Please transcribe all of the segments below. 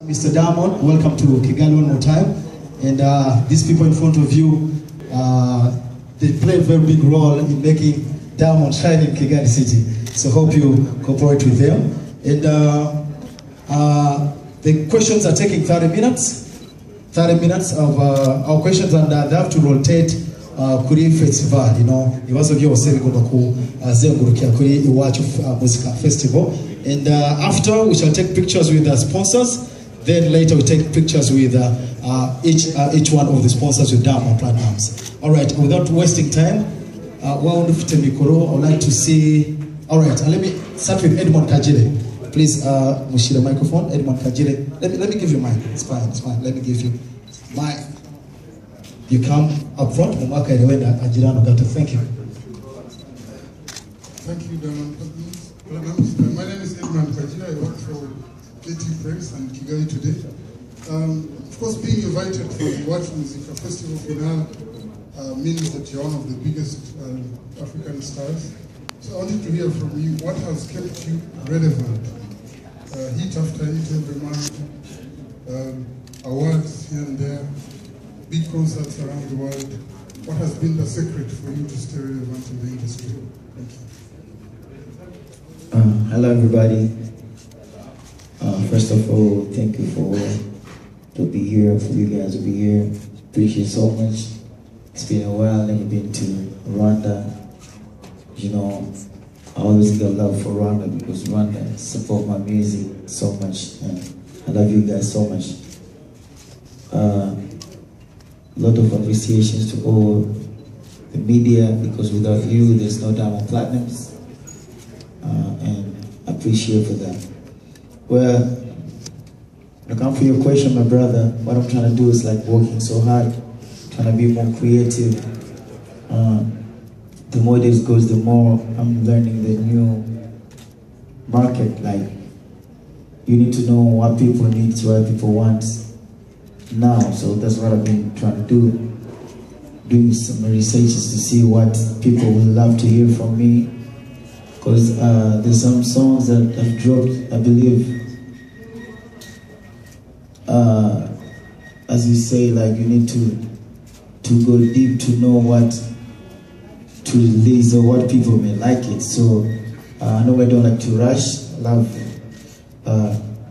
Mr. Diamond, welcome to Kigali one more time. And these people in front of you, they play a very big role in making Diamond shine in Kigali City. So hope you cooperate with them. And the questions are taking 30 minutes. 30 minutes of our questions, and they have to rotate kuri festival, you know, ibibazo byose bigomba kuzengurukira kuri iwacu music festival. And after, we shall take pictures with the sponsors. Then later we take pictures with each one of the sponsors with Diamond platnumz. All right, without wasting time, I would like to see. All right, let me start with Edmond Kajile. Please, Mushira microphone. Edmond Kajile. Let me give you mine. It's fine. It's fine. Let me give you mine. You come up front. Thank you. Thank you, Diamond. My name is Edmond Kajile. I work for Creative Press and Kigali today. Of course, being invited for the Watch Music Festival finale means that you're one of the biggest African stars. So I wanted to hear from you, what has kept you relevant? Hit after hit every month, awards here and there, big concerts around the world. What has been the secret for you to stay relevant in the industry? Thank you. Hello everybody. First of all, thank you for you guys to be here. Appreciate it so much. It's been a while, never been to Rwanda. You know, I always got love for Rwanda because Rwanda support my music so much, and I love you guys so much. A lot of appreciations to all the media, because without you, there's no Diamond platnumz, and I appreciate for that. Well, to come for your question, my brother, what I'm trying to do is like working so hard, trying to be more creative. The more this goes, the more I'm learning the new market. Like, you need to know what people need, what people want now. So that's what I've been trying to do. Doing some researches to see what people would love to hear from me. Because there's some songs that I've dropped, I believe, as you say, like you need to go deep to know what to release or what people may like it. So I know I don't like to rush. I love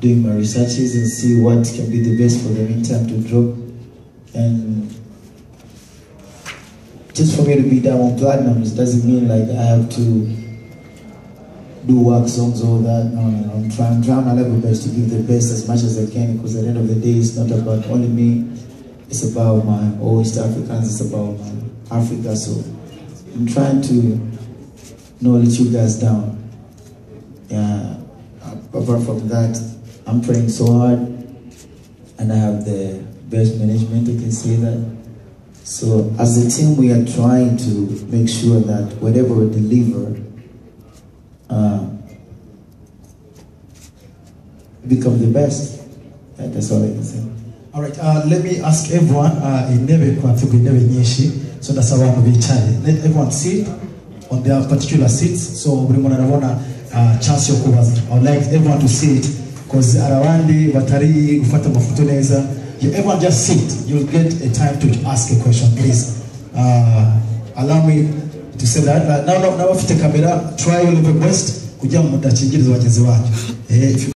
doing my researches and see what can be the best for the meantime to drop. And just for me to be Diamond platnumz doesn't mean like I have to do work songs, all that. No. I'm trying my level best to give the best as much as I can, because at the end of the day, it's not about only me. It's about all East Africans. It's about Africa. So I'm trying to not let you guys down. Yeah. Apart from that, I'm praying so hard, and I have the best management. I can say that. So as a team, we are trying to make sure that whatever we deliver become the best. That's all I can say. All right, let me ask everyone, so that's how I'm let everyone sit on their particular seats. So everyone have chance. I would like everyone to sit, because arawandi batari ufata mafuto neza. Everyone just sit. You'll get a time to ask a question, please. Allow me to say that. Now, if you take camera, try your level best.